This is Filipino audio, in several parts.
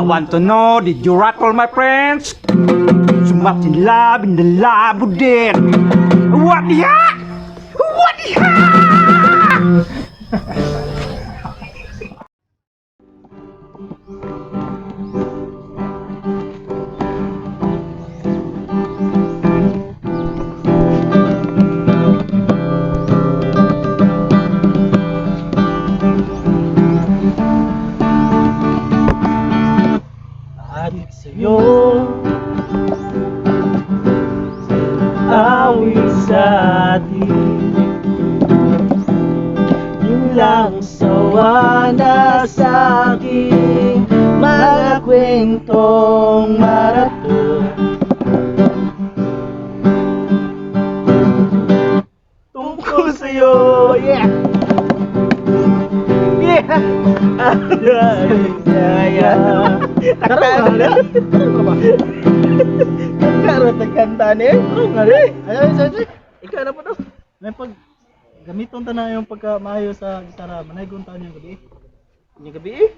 want to know, did you rat all my friends? So much in the love with it. What the heck? What the heck? Adik sa'yo, awit sa atin, yun lang sawa na sa aking mga kwentong maraton. Tungkol sa'yo, yeah! Yeah! Karon kanta ni. Ayo saja. Ikaw na po to. May pag gamiton ta na yung pagka maayo sa gitara, manaygon ta niyo gabi. Ni gabi?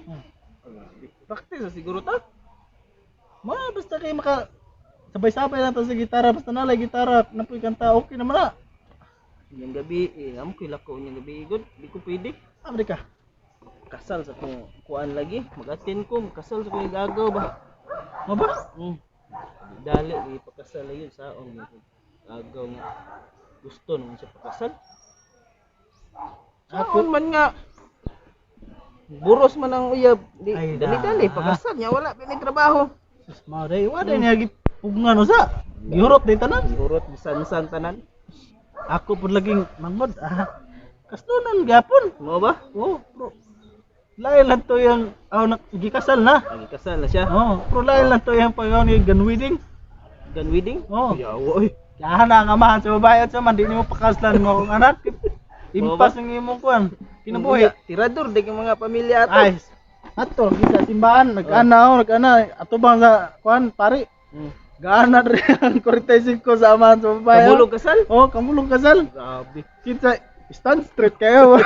Practice sa siguro ta. Basta kay maka sabay-sabay lang ta sa gitara, basta na lay gitara, napoy kanta okay naman na. Yung gabi, amo koy lako yung gabi good, di ko pwede. Amerika. Kasal sa kong kuan lagi, mag-attend ko, kasal sa kong gagaw ba? Mo ba? Dali, ipakasal na yun sa akong gagaw nga. Gusto naman siya pakasal. Ako man nga, buros man ang uyab. Dali-dali, pakasal niya, wala pinitrabaho. Sus, maray, wala niya gipugngan o sa. Gihurot din tanan. Gihurot, bisan-bisan tanan. Ako po laging mangod, kastunan gapon. Mo ba? Oo, bro. Lain lang to yung gikasal na. Gikasal na siya. Oo, pero lain lang to yung pagaw ni gun wedding. Gun wedding? Oo. Yawo oy. Kaya na ang amahan sa babae at sa man, di mo pakaslan mo akong anak. Impas ng imong kuan. Kinabuhi. Tirador di mga pamilya ato. Ay. Ato kita simbahan nag-ana ato bang sa kuan pari. Gaana rin ang courtesy ko sa amahan sa babae. Kamulong kasal? Oo, kamulong kasal. Grabe. Kita stand straight kayo.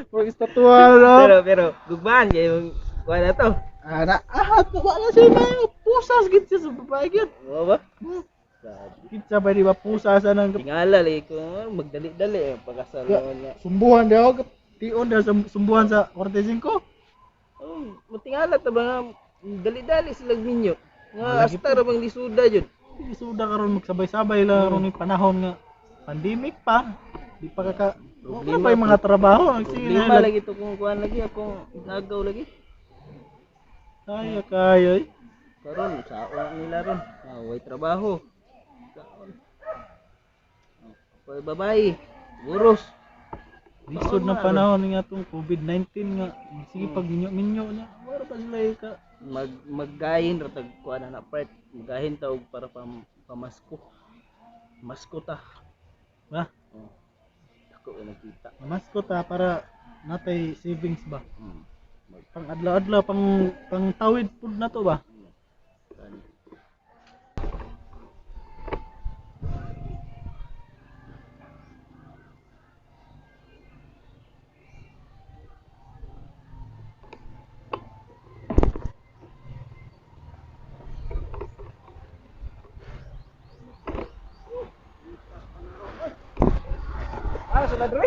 Pag istatua no. Pero gugmaan kay yung kuha na to. Wala siya may pusas gid siya sa babae gid. Oo ba? Kita ba di ba pusa sa nang tingala li ko magdali-dali pagkasal niya. Sumbuhan daw tion daw sumbuhan sa kortesin ko. Oh, matingala ta ba dali-dali sila minyo. Nga hasta ra bang lisuda jud. Lisuda karon magsabay-sabay la ron ni panahon nga pandemic pa. Di pa ka problema pa yung mga trabaho. Problema lagi to kung kuan lagi akong nagaw lagi. Kaya. Karon saon nila ron. Way trabaho. Pay babae, buros. Lisod na panahon nga itong COVID-19 nga. Sige pag minyo niya. Wala pa sila ka maggahin ra tag kuan na part. Magahin ta og para pamasko. Masko ta. Ba? Ako nakita. Masko ta para natay savings ba? Pang adlaw-adlaw pang tawid pud na to ba? Sudah dulu.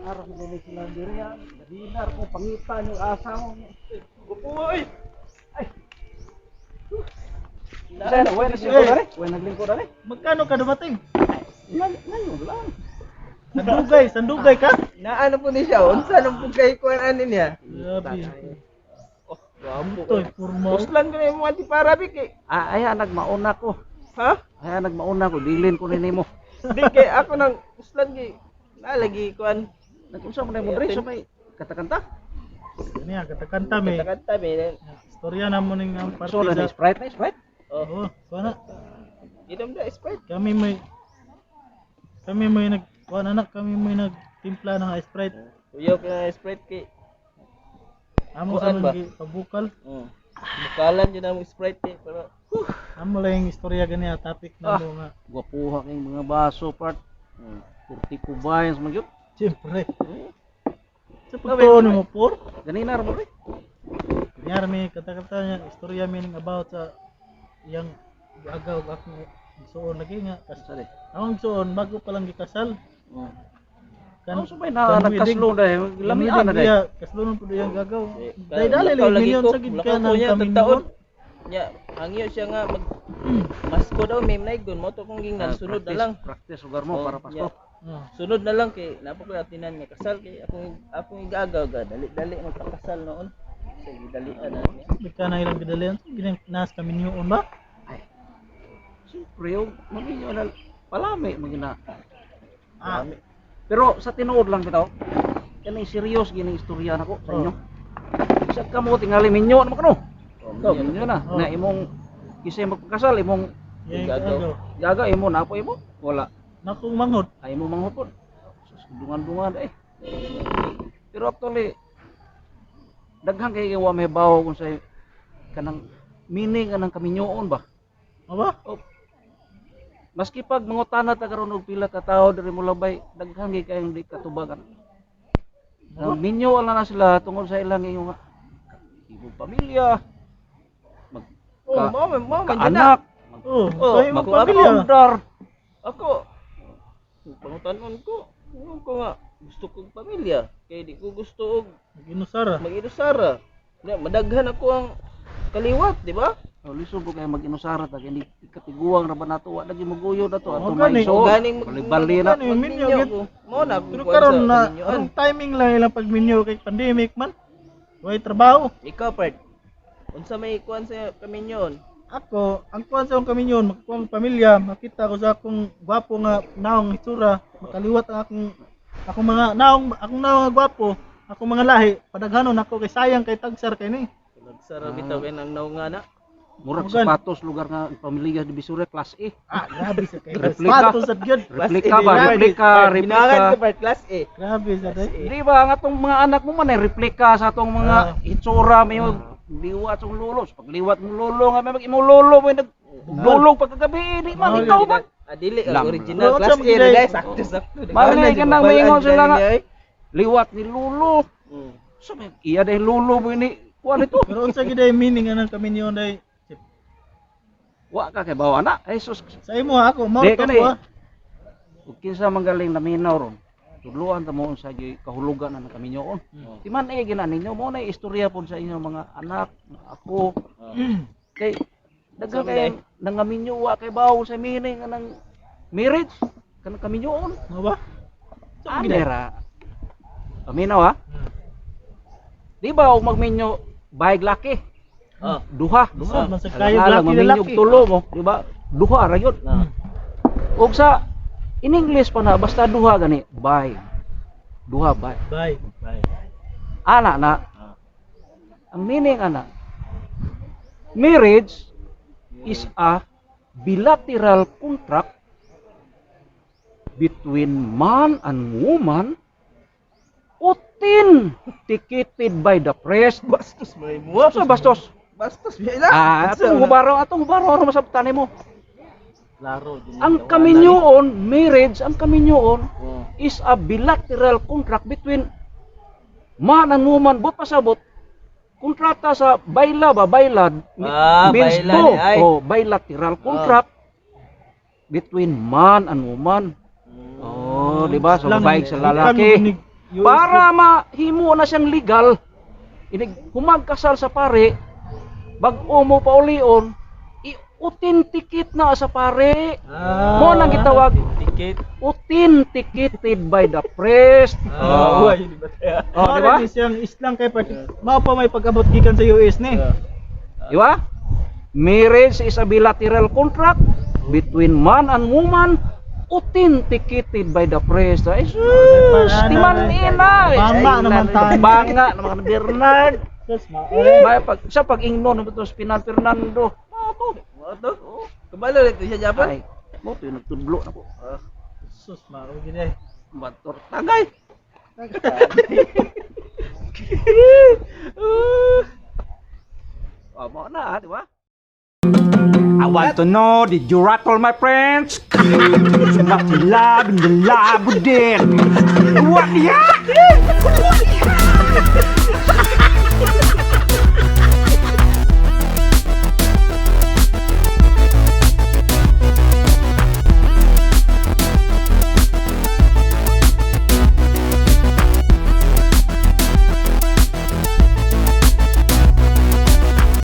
Harap din sila diri ya. Dinar ko pangitan yung asawa mo. Upoy. Ay. Sana way naglingkod dali. Way naglingkod dali. Magkano ka dumating? Ngayon lang. Sandugay ka? Naano po ni siya? Unsa nang pugkay kuan anin niya? Grabe. Rambo to, purmo. Puslan ko na yung mga tiparabik eh. Ay, nagmauna ko. Ha? Ay, nagmauna ko. Dilin ko rin mo. Di kay ako nang puslan kay nalagi kuan. Nag-unsa mo na mo dre sa may katakanta? Niya katakanta may. Kanta may. Istorya na mo ning ang party So, na Sprite. Oo, sana. Inom da Sprite. Kami may kuan anak, kami may nagtimpla ng Sprite. Uyok na Sprite kay. Amo Kuan sa ba? mga pabukal. Bukalan yun ang Sprite eh. Pero Amo lang yung istorya ganiya topic na mo nga. Gwapuha kayong mga baso part. Purti kubayan sa magyud. Siyempre. Sa pagtuon mo por. Ganina ra mo rin. Kunyari may kata-kata niya, istorya meaning about sa yang agaw ako igsuon lagi nga. Sali. Akong igsuon bago pa lang gikasal. Kan so may nagkaslo dahil lamian na dahil. Kaslo po yang gagaw. Dahil Dali ikaw lang lagi minyon ko, sa gid lakaw ka ko ng niya, kami tagtaon. noon. Nya, hangyo siya nga mag masko daw may naigon mo to kung gingnan sunod na lang. Practice lugar mo para pasto. Sunod na lang kay napa ko atinan nga kasal kay akong igagaw ga dali magpakasal noon. Sige dalian na. Bika na ilang gidalian. Ginang nas kami niyoon ba? Siyempre yung maminyo na palami magina. Ah, Pero sa tinuod lang bitaw. Kani serious gini istorya nako sa inyo. Isa ka mo tingali minyo naman kano. Ikaw minyo na. Na imong kisay magpakasal imong yang Gagaw. gagaw. gaga imo na po imo. Wala. Nakong manghod. Ay mo manghupon. Dungan-dungan Pero actually daghang kay wa may bawo kung sa kanang meaning anang kaminyoon ba. Aba? Maski pag mangutana ta karon og pila ka tawo diri mo labay, daghang kay kayong di katubagan. Ang minyo wala na sila tungod sa ilang iyong ibong pamilya, mag mo anak, Oh, Oh, kayo makuha magpamilya. mag-order. Ako pangutanon ko. Ano ko nga gusto kong pamilya kay di ko gusto og Ginusara. mag-inusara. Madaghan ako ang kaliwat, di ba? Oh, lisod ko kay mag-inusara ta kay di katiguang ra ba nato wa lagi maguyo na to ato gani. maiso. Ganing Bali na. Gani, minyo, gid. Mo na Pero karon na ang timing lang ilang pagminyo kay pandemic man. Way trabaho. ikaw part. Unsa may kuan sa kaminyon? Ako, ang kuwan sa akong kaminyon, magkuwang pamilya, makita ko sa akong gwapo nga naong itsura, makaliwat ang akong mga naong nga gwapo, akong mga lahi, padaghanon ako kay sayang kay tagsar kay ni. Nagsara bitaw kay nang naungana. Murag Mugan. sapatos lugar nga pamilya di Bisure class A. Ah, grabe sa kay. Replika. Sapatos at gyud. Replika ba? Replika, Binagan ko replika. part class A. Grabe sa day. Di ba nga tong mga anak mo man ay replika sa atong mga itsura may liwat sa lulos. Pag liwat mo lolo nga may imong lolo mo lulong pagkagabi di man ikaw ba? Adili Lam. original Wala class sa A mga rin day. sakto. Mali ka nang maingon sila nga nga. liwat ni lolo. So may iya dahil lolo mo ini kuan ito. Pero unsa gid ay meaning anang kaminyon day? Wa ka kay bawa na. Ay sus. Sa imo ako, mo Di to kani. ko. Ug kinsa manggaling na minaw ron. Tudluan ta mo sa kahulugan na kami nyoon. Di man ay gina ninyo mo na istorya pod sa inyo mga anak, ako. Kay daghang kay nangaminyo wa kay bawo sa meaning anang marriage kan kami nyoon. Mo ba? Andera. Paminaw ha? Di ba og magminyo bayag laki? Duha. Duha man sa kayo Alang, laki maminyo lalaki. tulo mo, di ba? Duha ra gyud. Og sa in English pa na basta duha gani, bay. Duha bay. Bye. Bye. Ana na. Ang meaning ana. Marriage is a bilateral contract between man and woman authenticated by the priest. Bastos may mo. Sa bastos. Bastos biya ila. Atong hubaro masabtan nimo. Laro. Ang kaminyoon, marriage, ang kaminyoon is a bilateral contract between man and woman. But pasabot, kontrata sa bayla ba, baylad, means baylad, two. ay. Bilateral contract between man and woman. Oh, di ba? So, Lang, babae sa ikan lalaki. ni- US Para mahimo na siyang legal, humagkasal sa pare, bag-o mo paulion, i-authenticate na sa pare. Mo nang gitawag ticket. authenticated by the priest. Uy, di ba tayo? Oh, di ba? Di siyang Islam kay part. Mao pa may pag-abot gikan sa US ni. Di ba? Marriage is a bilateral contract between man and woman authenticated by the priest. Ay, sus! Di man ina! Banga naman tayo. Banga naman Bernard. Sus, May pag ingnon ito sa Pinan Fernando. Mo to? Kabalo dito sa Japan. Ay, mo to yung nagtudlo na po. sus, mao gid ay. Bator tagay. Mo na, di ba? I want to know, did you rattle my friends? So much love in the lab with it. What? Yeah!